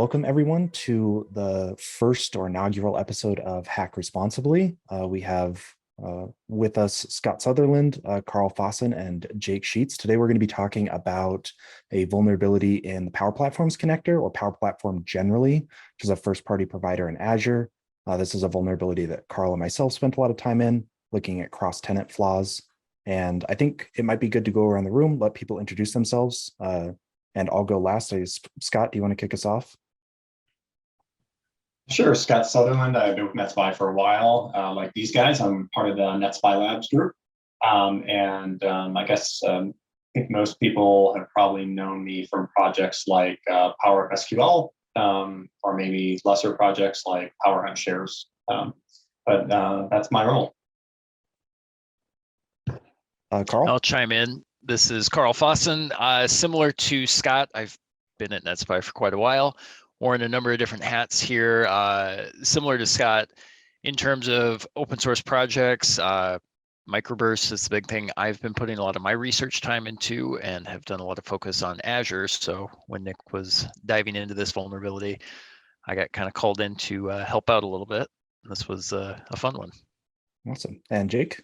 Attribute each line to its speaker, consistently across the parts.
Speaker 1: welcome everyone to the first or inaugural episode of Hack Responsibly. We have with us Scott Sutherland, Karl, Fosaaen, and Jake Scheetz. Today we're going to be talking about a vulnerability in the Power Platforms connector, or Power Platform generally, which is a first-party provider in Azure. This is a vulnerability that Karl and myself spent a lot of time in, looking at cross-tenant flaws. And I think it might be good to go around the room, let people introduce themselves. And I'll go last. Scott, do you want to kick us off?
Speaker 2: Sure, Scott Sutherland. I've been with NetSPI for a while. Like these guys, I'm part of the NetSPI Labs group. I guess I think most people have probably known me from projects like Power SQL, or maybe lesser projects like Power Hunt Shares. But that's my role.
Speaker 1: Karl?
Speaker 3: I'll chime in. This is Karl Fosaaen. Similar to Scott, I've been at NetSPI for quite a while, worn a number of different hats here. Similar to Scott, in terms of open source projects, microbursts is the big thing I've been putting a lot of my research time into, and have done a lot of focus on Azure. So when Nick was diving into this vulnerability, I got kind of called in to help out a little bit. This was a fun one.
Speaker 1: Awesome. And Jake?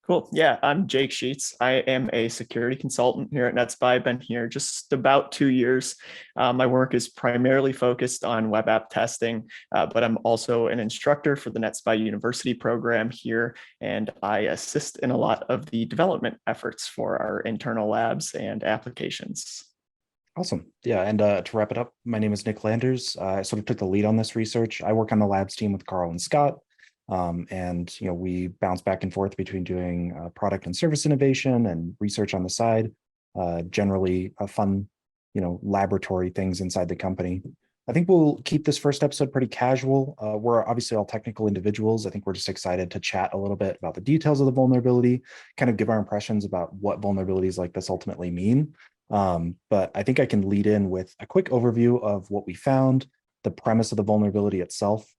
Speaker 4: Cool. Yeah, I'm Jake Scheetz. I am a security consultant here at NetSPI. I've been here just about 2 years. My work is primarily focused on web app testing, but I'm also an instructor for the NetSPI University program here, and I assist in a lot of the development efforts for our internal labs and applications.
Speaker 1: Awesome. Yeah, and to wrap it up, my name is Nick Landers. I sort of took the lead on this research. I work on the labs team with Karl and Scott. We bounce back and forth between doing product and service innovation and research on the side, generally a fun, laboratory things inside the company. I think we'll keep this first episode pretty casual. We're obviously all technical individuals. I think we're just excited to chat a little bit about the details of the vulnerability, kind of give our impressions about what vulnerabilities like this ultimately mean. But I think I can lead in with a quick overview of what we found, the premise of the vulnerability itself.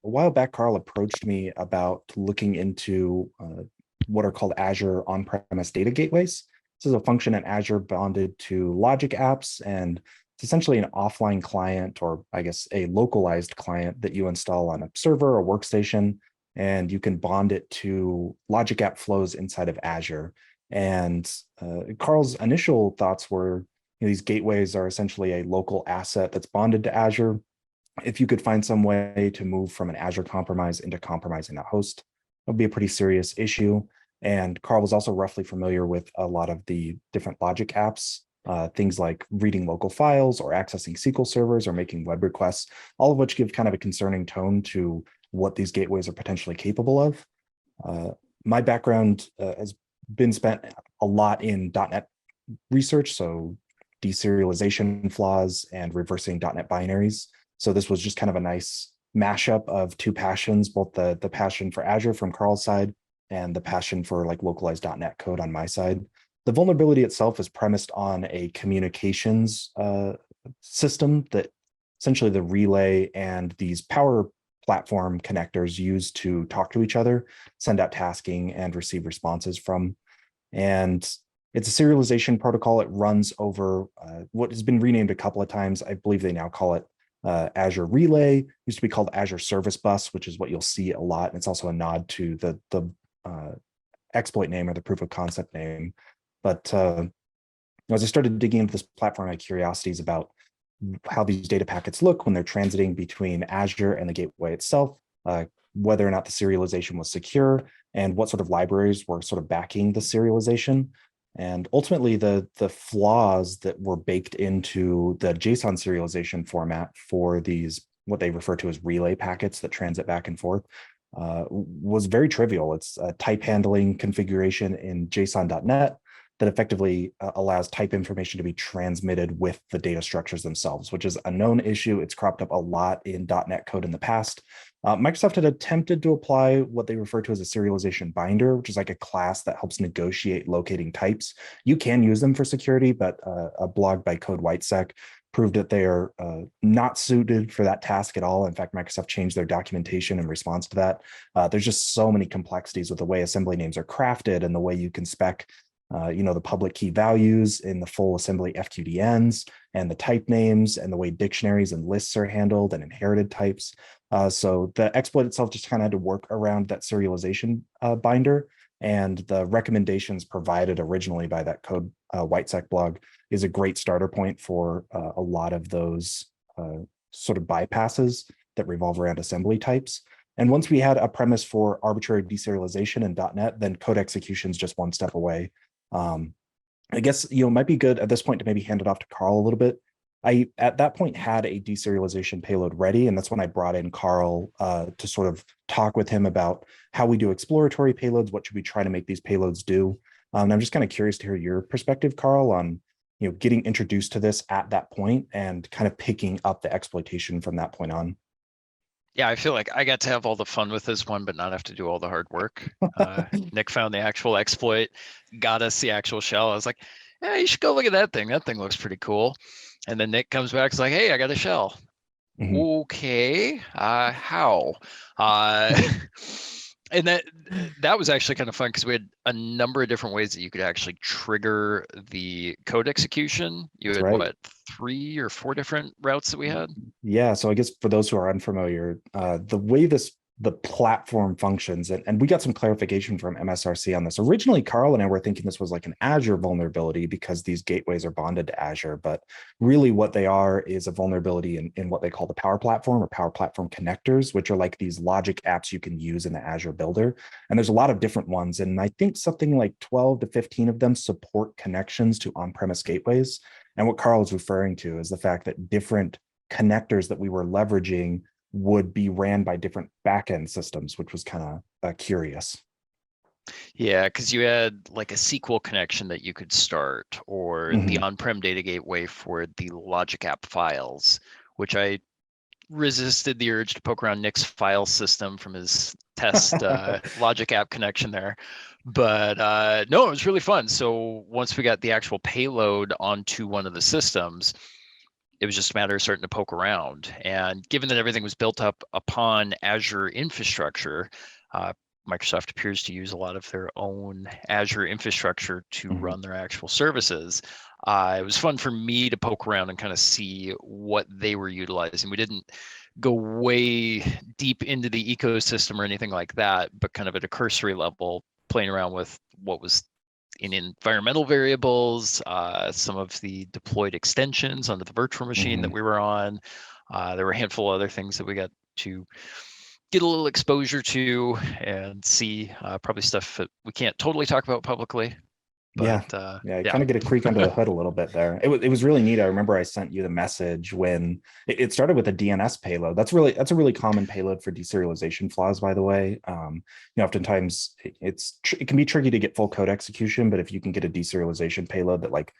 Speaker 1: A while back, Karl approached me about looking into what are called Azure on-premise data gateways. This is a function in Azure bonded to logic apps, and it's essentially an offline client, or I guess a localized client that you install on a server or workstation, and you can bond it to logic app flows inside of Azure. And Karl's initial thoughts were, these gateways are essentially a local asset that's bonded to Azure. If you could find some way to move from an Azure compromise into compromising that host, that would be a pretty serious issue. And Karl was also roughly familiar with a lot of the different logic apps, things like reading local files or accessing SQL servers or making web requests, all of which give kind of a concerning tone to what these gateways are potentially capable of. My background has been spent a lot in .NET research, so deserialization flaws and reversing .NET binaries. So this was just kind of a nice mashup of two passions, both the passion for Azure from Karl's side and the passion for like localized .NET code on my side. The vulnerability itself is premised on a communications system that essentially the relay and these Power Platform connectors use to talk to each other, send out tasking, and receive responses from. And it's a serialization protocol. It runs over what has been renamed a couple of times. I believe they now call it Azure Relay. Used to be called Azure Service Bus, which is what you'll see a lot. And it's also a nod to the exploit name or the proof of concept name. But as I started digging into this platform, I had curiosities about how these data packets look when they're transiting between Azure and the gateway itself, whether or not the serialization was secure, and what sort of libraries were sort of backing the serialization. And ultimately, the flaws that were baked into the JSON serialization format for these, what they refer to as relay packets that transit back and forth, was very trivial. It's a type handling configuration in JSON.NET that effectively allows type information to be transmitted with the data structures themselves, which is a known issue. It's cropped up a lot in .NET code in the past. Microsoft had attempted to apply what they refer to as a serialization binder, which is like a class that helps negotiate locating types. You can use them for security, but a blog by Code Whitesec proved that they are not suited for that task at all. In fact, Microsoft changed their documentation in response to that. There's just so many complexities with the way assembly names are crafted and the way you can spec the public key values in the full assembly FQDNs and the type names and the way dictionaries and lists are handled and inherited types. So the exploit itself just kind of had to work around that serialization binder, and the recommendations provided originally by that code whitesec blog is a great starter point for a lot of those sort of bypasses that revolve around assembly types. And once we had a premise for arbitrary deserialization in .NET, then code execution is just one step away. I guess, it might be good at this point to maybe hand it off to Karl a little bit. I, at that point, had a deserialization payload ready, and that's when I brought in Karl to sort of talk with him about how we do exploratory payloads, what should we try to make these payloads do. And I'm just kind of curious to hear your perspective, Karl, on getting introduced to this at that point and kind of picking up the exploitation from that point on.
Speaker 3: Yeah, I feel like I got to have all the fun with this one, but not have to do all the hard work. Nick found the actual exploit, got us the actual shell. I was like, yeah, you should go look at that thing. That thing looks pretty cool. And then Nick comes back, is like, hey, I got a shell.
Speaker 1: Mhm.
Speaker 3: Okay, how? And that was actually kind of fun because we had a number of different ways that you could actually trigger the code execution. You
Speaker 1: That's
Speaker 3: had
Speaker 1: right.
Speaker 3: what, 3 or 4 different routes that we had?
Speaker 1: Yeah, so I guess for those who are unfamiliar, the way the platform functions, and we got some clarification from MSRC on this. Originally, Karl and I were thinking this was like an Azure vulnerability because these gateways are bonded to Azure, but really what they are is a vulnerability in what they call the Power Platform or Power Platform connectors, which are like these logic apps you can use in the Azure builder. And there's a lot of different ones, and I think something like 12 to 15 of them support connections to on-premise gateways. And what Karl is referring to is the fact that different connectors that we were leveraging would be ran by different backend systems, which was kind of curious.
Speaker 3: Yeah, because you had like a SQL connection that you could start, or the on-prem data gateway for the logic app files, which I resisted the urge to poke around Nick's file system from his test logic app connection there. But no, it was really fun. So once we got the actual payload onto one of the systems, it was just a matter of starting to poke around. And given that everything was built up upon Azure infrastructure, Microsoft appears to use a lot of their own Azure infrastructure to run their actual services. It was fun for me to poke around and kind of see what they were utilizing. We didn't go way deep into the ecosystem or anything like that, but kind of at a cursory level, playing around with what was in environmental variables, some of the deployed extensions onto the virtual machine that we were on. There were a handful of other things that we got to get a little exposure to and see, probably stuff that we can't totally talk about publicly. But,
Speaker 1: yeah, kind of get a creak under the hood a little bit there. It was really neat. I remember I sent you the message when it started with a DNS payload. That's a really common payload for deserialization flaws, by the way. Oftentimes it can be tricky to get full code execution, but if you can get a deserialization payload that like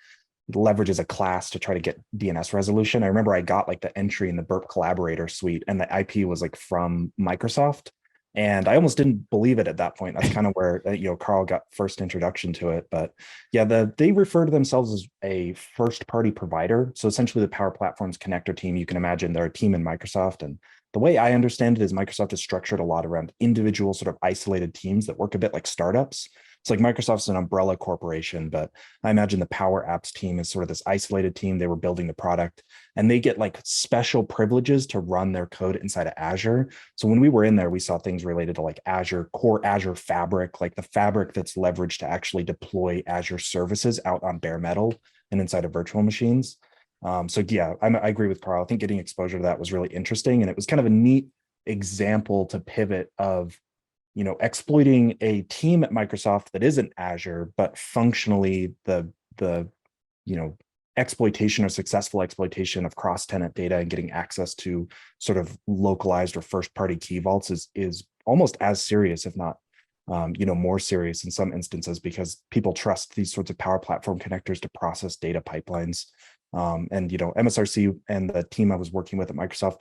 Speaker 1: leverages a class to try to get DNS resolution. I remember I got like the entry in the Burp collaborator suite, and the IP was like from Microsoft. And I almost didn't believe it at that point. That's kind of where Karl got first introduction to it. But yeah, they refer to themselves as a first-party provider. So essentially, the Power Platforms connector team, you can imagine they're a team in Microsoft. And the way I understand it is Microsoft is structured a lot around individual sort of isolated teams that work a bit like startups. It's like Microsoft's an umbrella corporation, but I imagine the Power Apps team is sort of this isolated team. They were building the product, and they get like special privileges to run their code inside of Azure. So when we were in there, we saw things related to like Azure, core Azure fabric, like the fabric that's leveraged to actually deploy Azure services out on bare metal and inside of virtual machines. So yeah, I agree with Karl. I think getting exposure to that was really interesting. And it was kind of a neat example to pivot of, exploiting a team at Microsoft that isn't Azure, but functionally the exploitation or successful exploitation of cross-tenant data and getting access to sort of localized or first-party key vaults is almost as serious, if not more serious in some instances, because people trust these sorts of Power Platform connectors to process data pipelines. And MSRC and the team I was working with at Microsoft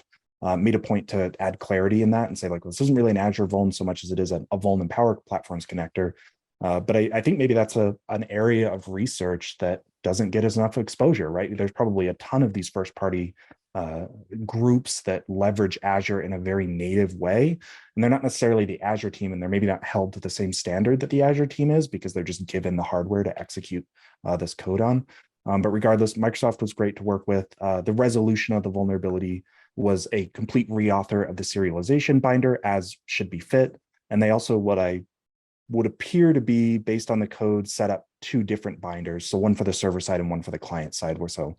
Speaker 1: made a point to add clarity in that and say, like, well, this isn't really an Azure vuln so much as it is a vuln in Power Platforms connector. But I think maybe that's an area of research that doesn't get as enough exposure, right? There's probably a ton of these first-party groups that leverage Azure in a very native way. And they're not necessarily the Azure team, and they're maybe not held to the same standard that the Azure team is because they're just given the hardware to execute this code on. But regardless, Microsoft was great to work with. The resolution of the vulnerability was a complete reauthor of the serialization binder, as should be fit. And they also, what I would appear to be, based on the code, set up two different binders. So one for the server side and one for the client side, where so,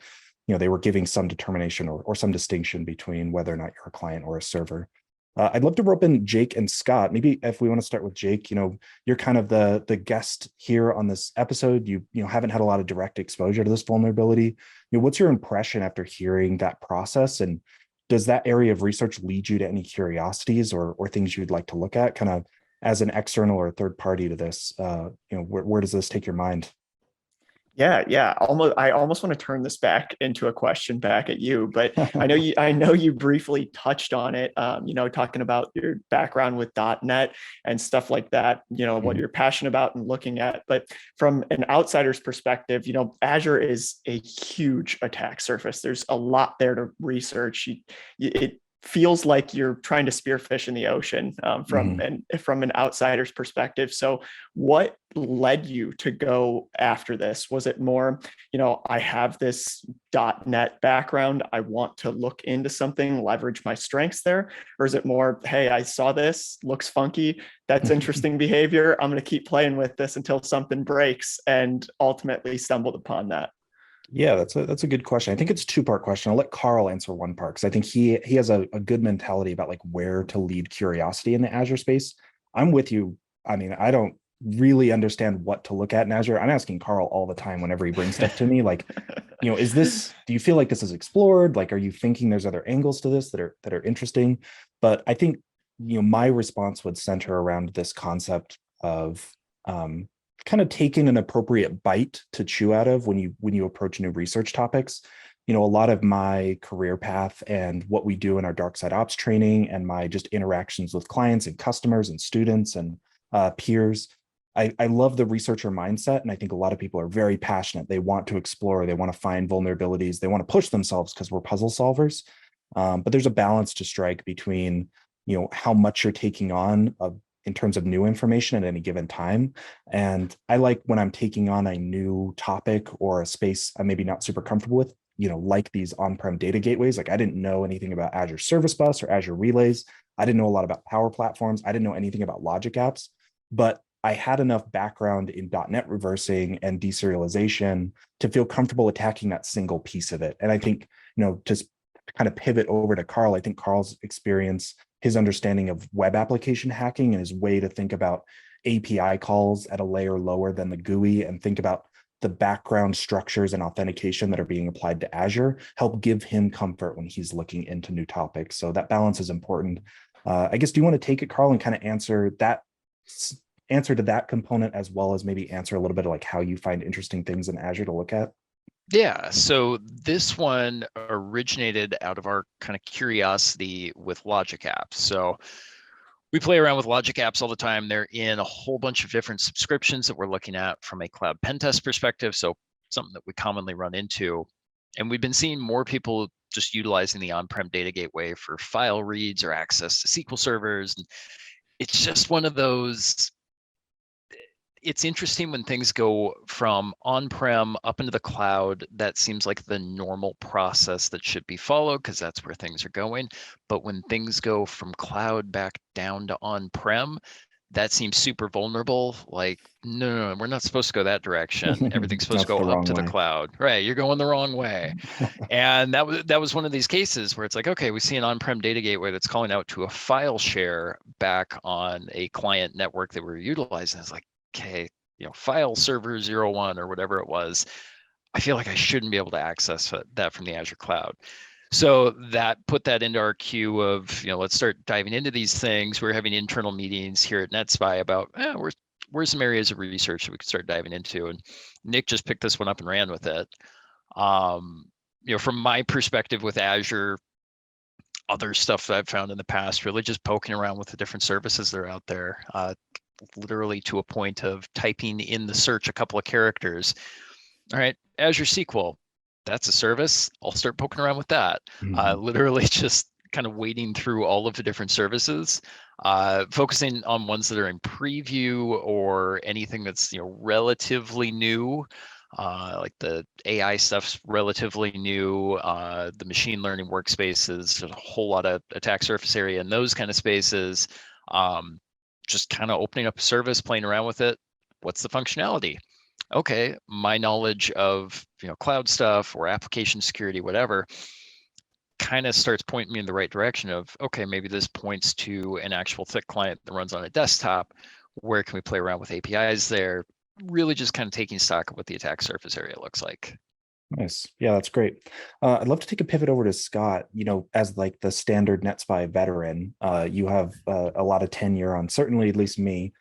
Speaker 1: they were giving some determination or some distinction between whether or not you're a client or a server. I'd love to rope in Jake and Scott. Maybe if we want to start with Jake, you're kind of the guest here on this episode. You haven't had a lot of direct exposure to this vulnerability. What's your impression after hearing that process? And does that area of research lead you to any curiosities or things you'd like to look at, kind of as an external or third party to this? Where does this take your mind?
Speaker 4: Yeah. I almost want to turn this back into a question back at you, but I know you briefly touched on it, talking about your background with .NET and stuff like that, what you're passionate about and looking at. But from an outsider's perspective, Azure is a huge attack surface. There's a lot there to research. It feels like you're trying to spearfish in the ocean from an outsider's perspective. So what led you to go after this? Was it more, I have this .NET background, I want to look into something, leverage my strengths there? Or is it more, hey, I saw this, looks funky, that's interesting behavior, I'm going to keep playing with this until something breaks, and ultimately stumbled upon that?
Speaker 1: Yeah, that's a good question. I think it's a two-part question. I'll let Karl answer one part because I think he has a good mentality about like where to lead curiosity in the Azure space. I'm with you. I mean, I don't really understand what to look at in Azure. I'm asking Karl all the time whenever he brings stuff to me. Like, do you feel like this is explored? Like, are you thinking there's other angles to this that are interesting? But I think, my response would center around this concept of kind of taking an appropriate bite to chew out of when you approach new research topics. A lot of my career path and what we do in our dark side ops training and my just interactions with clients and customers and students and peers, I love the researcher mindset. And I think a lot of people are very passionate. They want to explore, they want to find vulnerabilities, they want to push themselves because we're puzzle solvers. But there's a balance to strike between, how much you're taking on in terms of new information at any given time. And I like when I'm taking on a new topic or a space I'm maybe not super comfortable with, like these on-prem data gateways. Like I didn't know anything about Azure Service Bus or Azure Relays. I didn't know a lot about Power Platforms. I didn't know anything about logic apps, but I had enough background in .NET reversing and deserialization to feel comfortable attacking that single piece of it. And I think, to kind of pivot over to Karl, I think Karl's experience, his understanding of web application hacking and his way to think about API calls at a layer lower than the GUI and think about the background structures and authentication that are being applied to Azure help give him comfort when he's looking into new topics. So that balance is important. I guess, do you want to take it, Karl, and kind of answer to that component, as well as maybe answer a little bit of like how you find interesting things in Azure to look at?
Speaker 3: Yeah, so this one originated out of our kind of curiosity with logic apps. So we play around with logic apps all the time. They're in a whole bunch of different subscriptions that we're looking at from a cloud pen test perspective. So something that we commonly run into. And we've been seeing more people just utilizing the on-prem data gateway for file reads or access to SQL servers. And it's just one of those, it's interesting when things go from on-prem up into the cloud. That seems like the normal process that should be followed because that's where things are going. But when things go from cloud back down to on-prem, that seems super vulnerable. Like, no, we're not supposed to go that direction. Everything's supposed to go up to the cloud. Right, you're going the wrong way. And that was one of these cases where it's like, okay, we see an on-prem data gateway that's calling out to a file share back on a client network that we're utilizing. It's like, okay, file server 01 or whatever it was, I feel like I shouldn't be able to access that from the Azure cloud. So that put that into our queue of, let's start diving into these things. We're having internal meetings here at NetSPI about where's some areas of research that we could start diving into. And Nick just picked this one up and ran with it. From my perspective with Azure, other stuff that I've found in the past, really just poking around with the different services that are out there. Literally to a point of typing in the search a couple of characters. All right, Azure SQL. that's a service. I'll start poking around with that.
Speaker 1: Mhm.
Speaker 3: Literally just kind of wading through all of the different services, focusing on ones that are in preview or anything that's relatively new. Like the AI stuff's relatively new. The machine learning workspaces, there's a whole lot of attack surface area in those kind of spaces. Just kind of opening up a service, playing around with it. What's the functionality? Okay, my knowledge of cloud stuff or application security, whatever, kind of starts pointing me in the right direction of, okay, maybe this points to an actual thick client that runs on a desktop. Where can we play around with APIs there? Really just kind of taking stock of what the attack surface area looks like.
Speaker 1: Nice. Yeah, that's great. I'd love to take a pivot over to Scott. As like the standard NetSPI veteran, you have a lot of tenure on certainly at least me.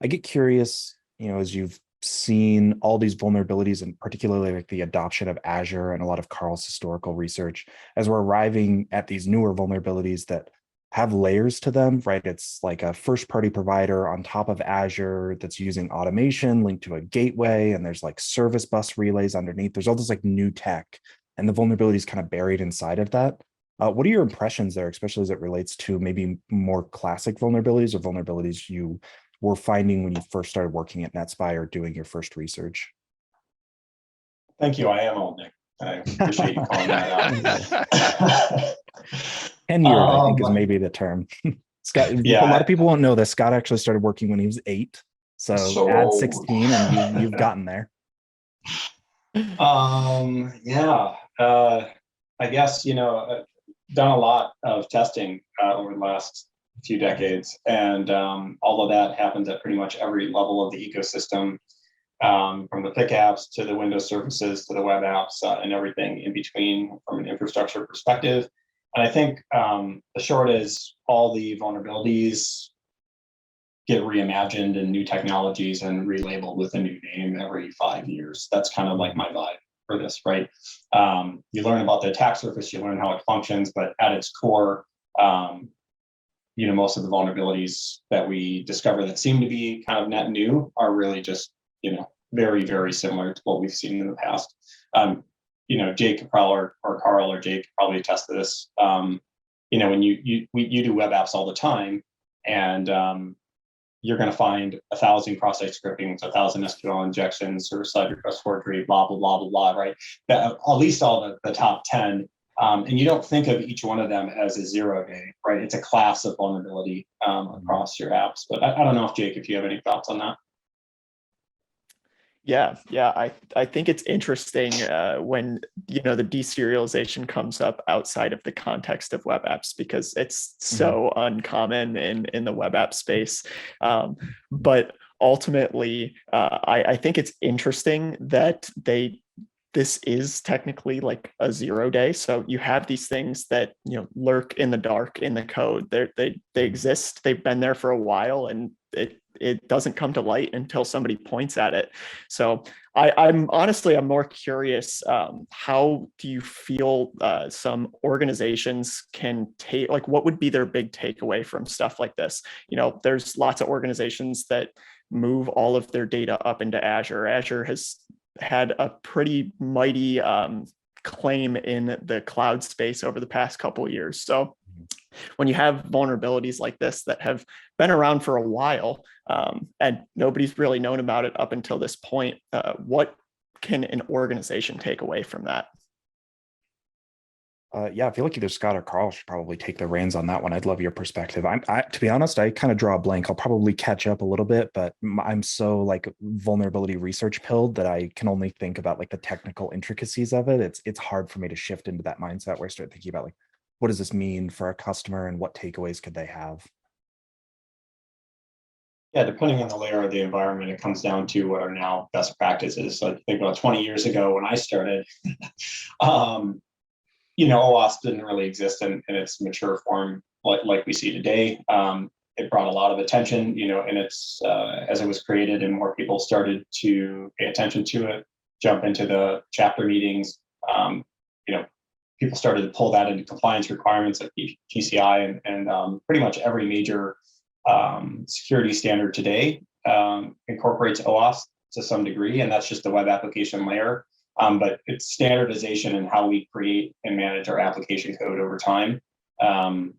Speaker 1: I get curious, as you've seen all these vulnerabilities and particularly like the adoption of Azure and a lot of Karl's historical research, as we're arriving at these newer vulnerabilities that have layers to them, right? It's like a first party provider on top of Azure that's using automation linked to a gateway, and there's like service bus relays underneath. There's all this like new tech, and the vulnerability is kind of buried inside of that. What are your impressions there, especially as it relates to maybe more classic vulnerabilities or vulnerabilities you were finding when you first started working at NetSPI or doing your first research?
Speaker 2: Thank you. I am old, Nick. I appreciate you calling that out.
Speaker 1: Tenured, I think, is maybe the term. Scott, a lot of people won't know this. Scott actually started working when he was 8. So add 16 and you've gotten there.
Speaker 2: Yeah. I guess, done a lot of testing over the last few decades. And all of that happens at pretty much every level of the ecosystem, from the pick apps to the Windows services to the web apps and everything in between from an infrastructure perspective. And I think the short is all the vulnerabilities get reimagined in new technologies and relabeled with a new name every 5 years. That's kind of like my vibe for this, right? You learn about the attack surface, you learn how it functions, but at its core, most of the vulnerabilities that we discover that seem to be kind of net new are really just, very, very similar to what we've seen in the past. Jake or Karl or Jake probably attest to this. When you do web apps all the time, and you're going to find 1,000 cross-site scriptings, 1,000 SQL injections, server-side request forgery, blah, blah, blah, blah, blah, right? At least all the top 10. And you don't think of each one of them as a 0 day, right? It's a class of vulnerability across your apps. But I don't know if you have any thoughts on that.
Speaker 4: Yeah, I think it's interesting when the deserialization comes up outside of the context of web apps, because it's so uncommon in the web app space. But ultimately, I think it's interesting that this is technically like a 0 day. So you have these things that lurk in the dark in the code. They exist. They've been there for a while, and it doesn't come to light until somebody points at it. So I'm honestly, I'm more curious, how do you feel some organizations can take, like, what would be their big takeaway from stuff like this? There's lots of organizations that move all of their data up into Azure. Azure has had a pretty mighty claim in the cloud space over the past couple of years. So when you have vulnerabilities like this that have been around for a while, and nobody's really known about it up until this point, what can an organization take away from that?
Speaker 1: Yeah, I feel like either Scott or Karl should probably take the reins on that one. I'd love your perspective. To be honest, I kind of draw a blank. I'll probably catch up a little bit, but I'm so like vulnerability research pilled that I can only think about like the technical intricacies of it. It's hard for me to shift into that mindset where I start thinking about like, what does this mean for a customer and what takeaways could they have?
Speaker 2: Yeah, depending on the layer of the environment, it comes down to what are now best practices. So I think about 20 years ago when I started, OWASP didn't really exist in its mature form like we see today. It brought a lot of attention, and it's as it was created and more people started to pay attention to it, jump into the chapter meetings. People started to pull that into compliance requirements like PCI and pretty much every major security standard today incorporates OWASP to some degree, and that's just the web application layer. But it's standardization in how we create and manage our application code over time. And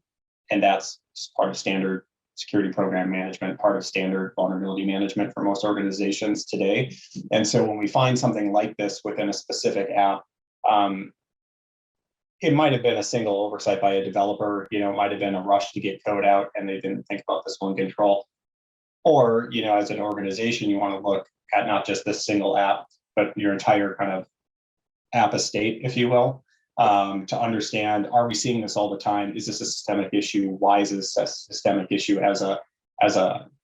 Speaker 2: that's just part of standard security program management, part of standard vulnerability management for most organizations today. And so when we find something like this within a specific app, it might have been a single oversight by a developer, it might have been a rush to get code out and they didn't think about this one control. Or, as an organization, you want to look at not just this single app, but your entire kind of app estate, if you will, to understand, are we seeing this all the time? Is this a systemic issue? Why is this a systemic issue as a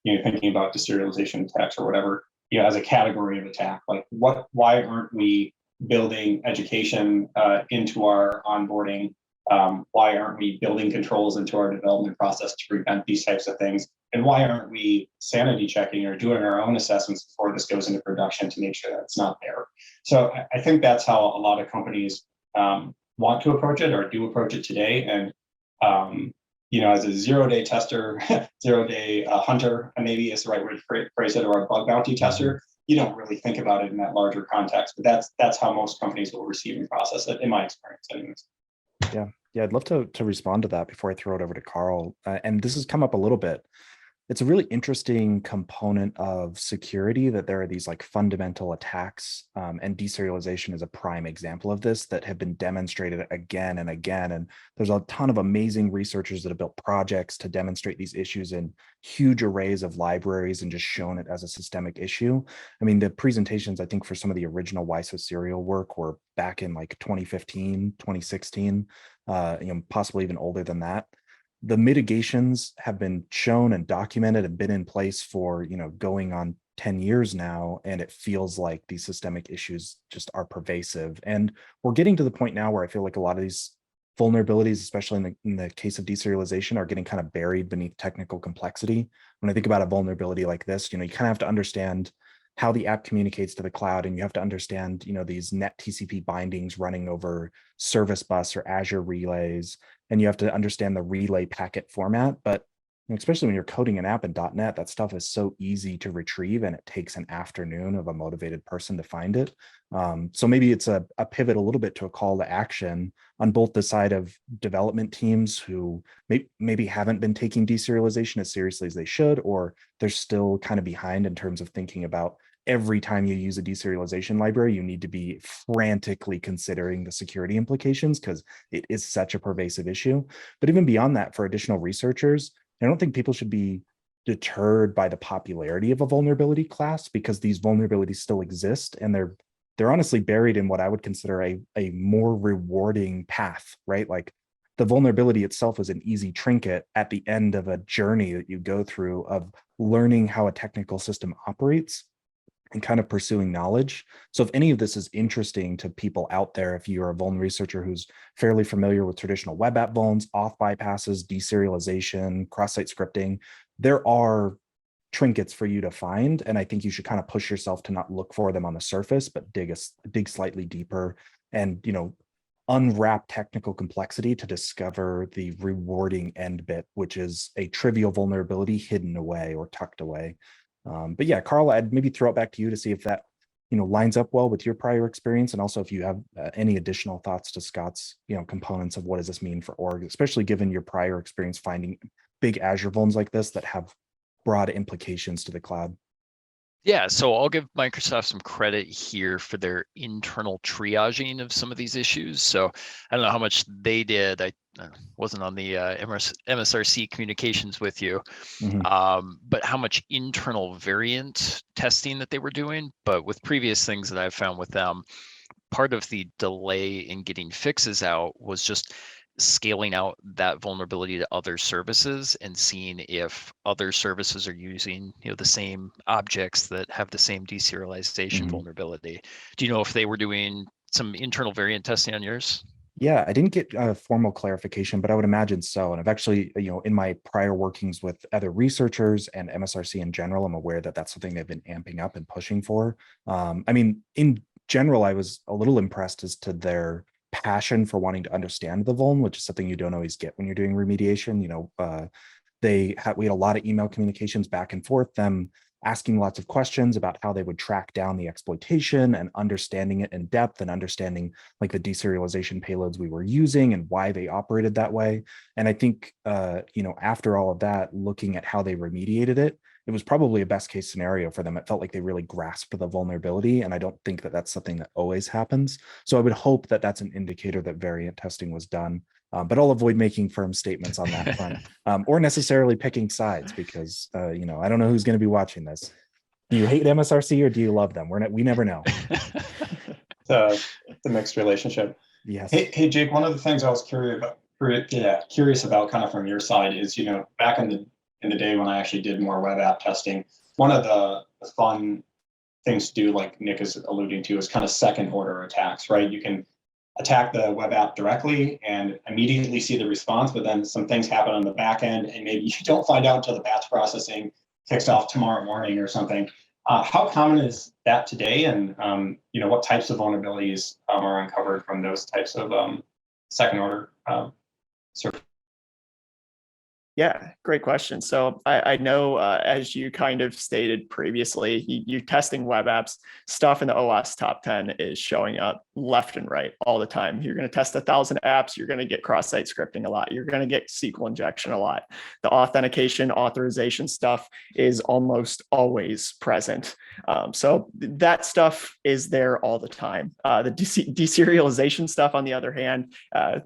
Speaker 2: thinking about deserialization attacks or whatever, as a category of attack? Like why aren't we building education into our onboarding? Why aren't we building controls into our development process to prevent these types of things? And why aren't we sanity checking or doing our own assessments before this goes into production to make sure that it's not there? So I think that's how a lot of companies want to approach it or do approach it today. And, as a zero-day tester, zero-day hunter, maybe is the right way to phrase it, or a bug bounty tester, you don't really think about it in that larger context. But that's how most companies will receive and process it, in my experience anyways.
Speaker 1: Yeah, I'd love to respond to that before I throw it over to Karl. And this has come up a little bit. It's a really interesting component of security that there are these like fundamental attacks, and deserialization is a prime example of this that have been demonstrated again and again. And there's a ton of amazing researchers that have built projects to demonstrate these issues in huge arrays of libraries and just shown it as a systemic issue. I mean, the presentations, I think, for some of the original WISO serial work were back in like 2015, 2016, possibly even older than that. The mitigations have been shown and documented and been in place for, going on 10 years now. And it feels like these systemic issues just are pervasive. And we're getting to the point now where I feel like a lot of these vulnerabilities, especially in the case of deserialization, are getting kind of buried beneath technical complexity. When I think about a vulnerability like this, you kind of have to understand how the app communicates to the cloud, and you have to understand, these net TCP bindings running over service bus or Azure relays, and you have to understand the relay packet format. But especially when you're coding an app in .NET, that stuff is so easy to retrieve, and it takes an afternoon of a motivated person to find it. So maybe it's a pivot a little bit to a call to action on both the side of development teams who maybe haven't been taking deserialization as seriously as they should, or they're still kind of behind in terms of thinking about every time you use a deserialization library, you need to be frantically considering the security implications because it is such a pervasive issue. But even beyond that, for additional researchers, I don't think people should be deterred by the popularity of a vulnerability class, because these vulnerabilities still exist, and they're honestly buried in what I would consider a more rewarding path, right? Like the vulnerability itself is an easy trinket at the end of a journey that you go through of learning how a technical system operates and kind of pursuing knowledge. So if any of this is interesting to people out there, if you're a vuln researcher who's fairly familiar with traditional web app vulns, auth bypasses, deserialization, cross-site scripting, there are trinkets for you to find. And I think you should kind of push yourself to not look for them on the surface, but dig slightly deeper and, unwrap technical complexity to discover the rewarding end bit, which is a trivial vulnerability hidden away or tucked away. But yeah, Karl, I'd maybe throw it back to you to see if that, lines up well with your prior experience. And also if you have any additional thoughts to Scott's, components of what does this mean for org, especially given your prior experience finding big Azure vulns like this that have broad implications to the cloud.
Speaker 3: Yeah, so I'll give Microsoft some credit here for their internal triaging of some of these issues. So I don't know how much they did. I wasn't on the MSRC communications with you, but how much internal variant testing that they were doing. But with previous things that I've found with them, part of the delay in getting fixes out was just scaling out that vulnerability to other services and seeing if other services are using the same objects that have the same deserialization vulnerability. Do you know if they were doing some internal variant testing on yours?
Speaker 1: Yeah, I didn't get a formal clarification, but I would imagine so. And I've actually, in my prior workings with other researchers and MSRC in general, I'm aware that that's something they've been amping up and pushing for. I mean, in general, I was a little impressed as to their passion for wanting to understand the vuln, which is something you don't always get when you're doing remediation. We had a lot of email communications back and forth, them asking lots of questions about how they would track down the exploitation and understanding it in depth and understanding like the deserialization payloads we were using and why they operated that way. And I think, after all of that, looking at how they remediated it, it was probably a best case scenario for them. It felt like they really grasped the vulnerability. And I don't think that that's something that always happens. So I would hope that that's an indicator that variant testing was done. But I'll avoid making firm statements on that front, or necessarily picking sides, because I don't know who's going to be watching this. Do you hate MSRC or do you love them? We never know.
Speaker 2: The mixed relationship.
Speaker 1: Yes.
Speaker 2: Hey, Jake. One of the things I was curious about, kind of from your side, is back in the day when I actually did more web app testing, one of the fun things to do, like Nick is alluding to, is kind of second order attacks, right? You can attack the web app directly and immediately see the response, but then some things happen on the back end and maybe you don't find out until the batch processing kicks off tomorrow morning or something. How common is that today? And what types of vulnerabilities are uncovered from those types of second order surface?
Speaker 4: Yeah, great question. So I know, as you kind of stated previously, you're testing web apps. Stuff in the OS top 10 is showing up left and right all the time. You're going to test 1,000 apps. You're going to get cross-site scripting a lot. You're going to get SQL injection a lot. The authentication, authorization stuff is almost always present. So that stuff is there all the time. The deserialization stuff, on the other hand,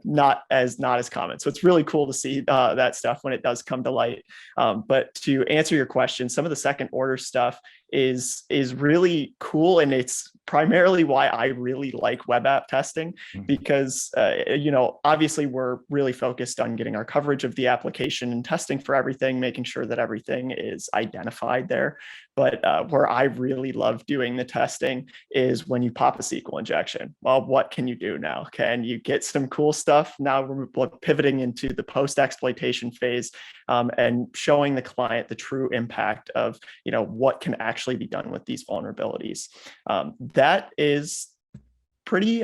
Speaker 4: not as common. So it's really cool to see that stuff when it does come to light. But to answer your question, some of the second order stuff is really cool, and it's primarily why I really like web app testing, because obviously we're really focused on getting our coverage of the application and testing for everything, making sure that everything is identified there. But where I really love doing the testing is when you pop a SQL injection. Well, what can you do now? Can you get some cool stuff? Now we're pivoting into the post-exploitation phase, and showing the client the true impact of what can actually be done with these vulnerabilities. That is pretty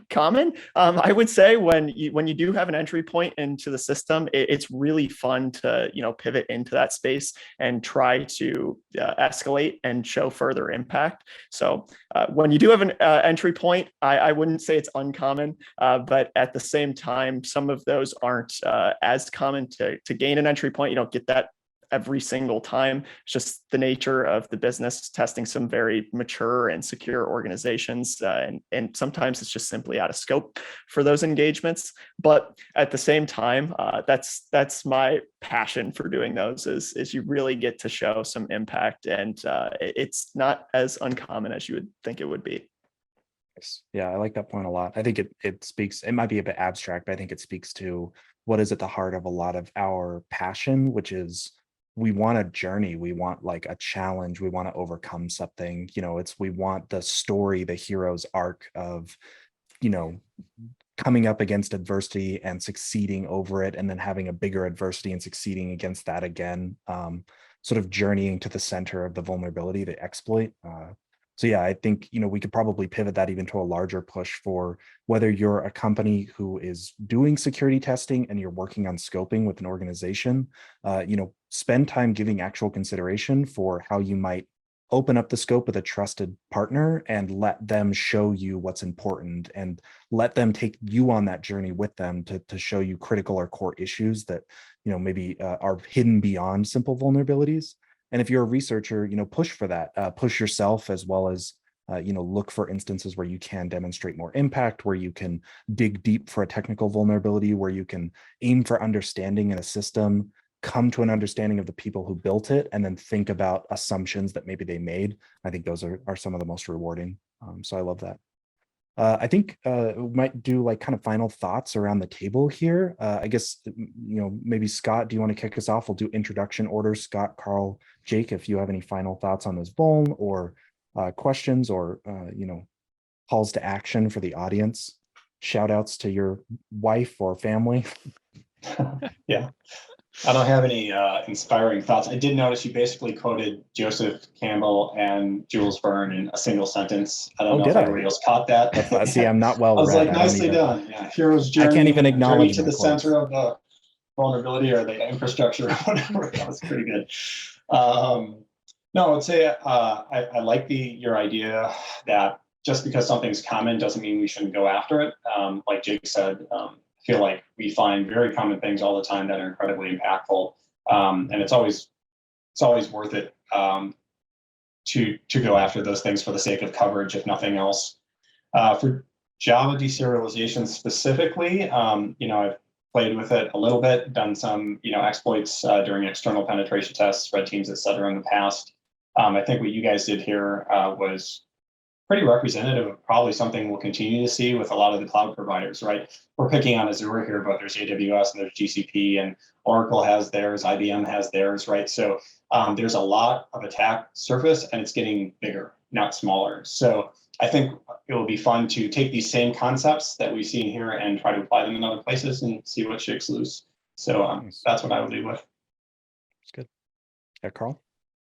Speaker 4: common. I would say when you do have an entry point into the system, it's really fun to pivot into that space and try to escalate and show further impact. So when you do have an entry point, I wouldn't say it's uncommon, but at the same time, some of those aren't as common to gain an entry point. You don't get that every single time. It's just the nature of the business, testing some very mature and secure organizations. And sometimes it's just simply out of scope for those engagements. But at the same time, that's my passion for doing those is you really get to show some impact, and it's not as uncommon as you would think it would be.
Speaker 1: Yeah, I like that point a lot. I think it speaks, it might be a bit abstract, but I think it speaks to what is at the heart of a lot of our passion, which is we want a journey, we want like a challenge, we want to overcome something. We want the story, the hero's arc of coming up against adversity and succeeding over it, and then having a bigger adversity and succeeding against that again, sort of journeying to the center of the vulnerability, the exploit. So yeah, I think, we could probably pivot that even to a larger push for whether you're a company who is doing security testing and you're working on scoping with an organization, spend time giving actual consideration for how you might open up the scope with a trusted partner and let them show you what's important, and let them take you on that journey with them to show you critical or core issues that, maybe are hidden beyond simple vulnerabilities. And if you're a researcher, push for that, push yourself, as well as, look for instances where you can demonstrate more impact, where you can dig deep for a technical vulnerability, where you can aim for understanding in a system, come to an understanding of the people who built it, and then think about assumptions that maybe they made. I think those are some of the most rewarding. So I love that. I think we might do like kind of final thoughts around the table here. I guess, maybe Scott, do you want to kick us off? We'll do introduction order. Scott, Karl, Jake, if you have any final thoughts on this vuln, or questions, or, calls to action for the audience, shout outs to your wife or family.
Speaker 2: Yeah. I don't have any inspiring thoughts. I did notice you basically quoted Joseph Campbell and Jules Verne in a single sentence. I don't know if everybody else caught that.
Speaker 1: See, I'm not well
Speaker 2: I was
Speaker 1: read.
Speaker 2: like, nicely done. Yeah, hero's journey.
Speaker 1: I can't even acknowledge
Speaker 2: to the center of the vulnerability or the infrastructure or whatever. That was pretty good. No, I would say I like your idea that just because something's common doesn't mean we shouldn't go after it. Like Jake said, I feel like we find very common things all the time that are incredibly impactful, and it's always worth it to go after those things for the sake of coverage, if nothing else. For Java deserialization specifically, I've played with it a little bit, done some exploits during external penetration tests, red teams, et cetera, in the past. I think what you guys did here was pretty representative of probably something we'll continue to see with a lot of the cloud providers, right? We're picking on Azure here, but there's AWS and there's GCP, and Oracle has theirs, IBM has theirs, right? So there's a lot of attack surface, and it's getting bigger, not smaller. So I think it will be fun to take these same concepts that we've seen here and try to apply them in other places and see what shakes loose. So
Speaker 1: Nice.
Speaker 2: that's what I would lead with.
Speaker 1: That's good. Yeah, Karl?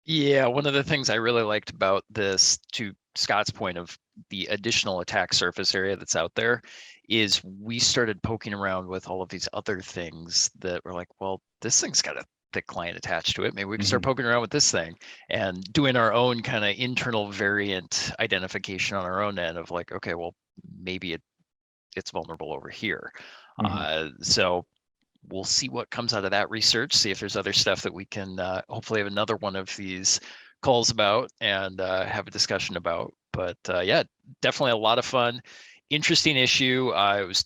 Speaker 3: Yeah, one of the things I really liked about this, to Scott's point of the additional attack surface area that's out there, is we started poking around with all of these other things that were like, well, this thing's got a thick client attached to it. Maybe we can start poking around with this thing and doing our own kind of internal variant identification on our own end of like, okay, well, maybe it's vulnerable over here. So we'll see what comes out of that research, see if there's other stuff that we can hopefully have another one of these calls about and have a discussion about. But yeah, definitely a lot of fun, interesting issue. It was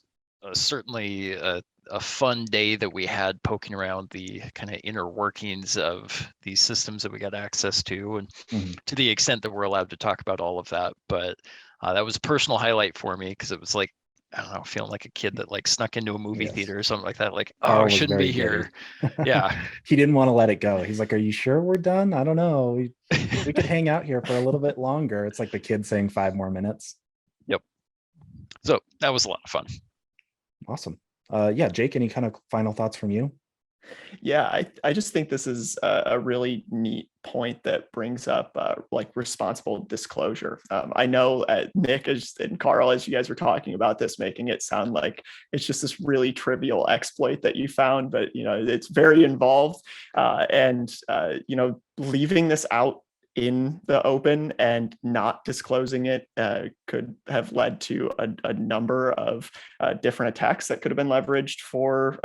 Speaker 3: certainly a fun day that we had poking around the kind of inner workings of these systems that we got access to, and to the extent that we're allowed to talk about all of that. But that was a personal highlight for me, because it was like, I don't know, feeling like a kid that like snuck into a movie theater or something like that. Like,
Speaker 1: Karl
Speaker 3: oh, I
Speaker 1: was
Speaker 3: shouldn't
Speaker 1: very
Speaker 3: be here.
Speaker 1: giddy.
Speaker 3: Yeah.
Speaker 1: He didn't want to let it go. He's like, "Are you sure we're done? I don't know. We could hang out here for a little bit longer." It's like the kid saying 5 more minutes.
Speaker 3: Yep. So that was a lot of fun.
Speaker 1: Awesome. Yeah, Jake, any kind of final thoughts from you?
Speaker 4: Yeah, I just think this is a really neat point that brings up like responsible disclosure. I know Nick and Karl, as you guys were talking about this, making it sound like it's just this really trivial exploit that you found, but it's very involved, and leaving this out in the open and not disclosing it could have led to a number of different attacks that could have been leveraged for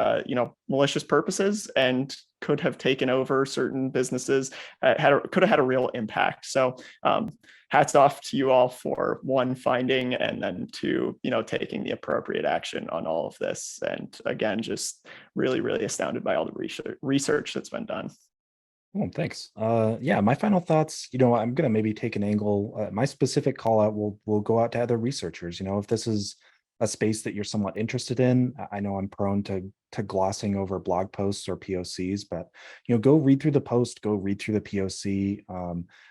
Speaker 4: malicious purposes, and could have taken over certain businesses, could have had a real impact. So hats off to you all for one, finding, and then two, taking the appropriate action on all of this. And again, just really, really astounded by all the research that's been done.
Speaker 1: Oh, thanks. Yeah, my final thoughts, I'm going to maybe take an angle. My specific call out will go out to other researchers. If this is a space that you're somewhat interested in, I know I'm prone to glossing over blog posts or POCs, but go read through the post, go read through the POC,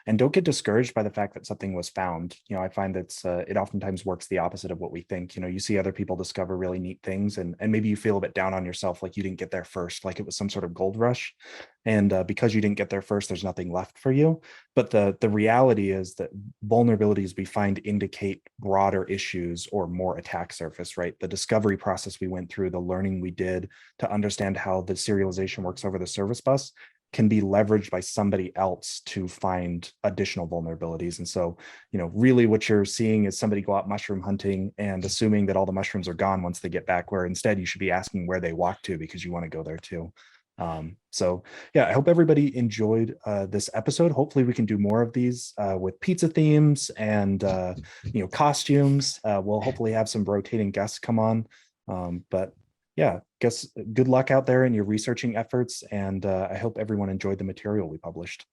Speaker 1: and don't get discouraged by the fact that something was found. I find that it oftentimes works the opposite of what we think. You see other people discover really neat things, and maybe you feel a bit down on yourself, like you didn't get there first, like it was some sort of gold rush. And because you didn't get there first, there's nothing left for you. But the reality is that vulnerabilities we find indicate broader issues or more attack surface, right? The discovery process we went through, the learning we did to understand how the serialization works over the service bus can be leveraged by somebody else to find additional vulnerabilities. And so, really what you're seeing is somebody go out mushroom hunting and assuming that all the mushrooms are gone once they get back, where instead you should be asking where they walked to, because you want to go there too. So yeah, I hope everybody enjoyed this episode. Hopefully we can do more of these with pizza themes and costumes. We'll hopefully have some rotating guests come on. But yeah, guess good luck out there in your researching efforts, and I hope everyone enjoyed the material we published.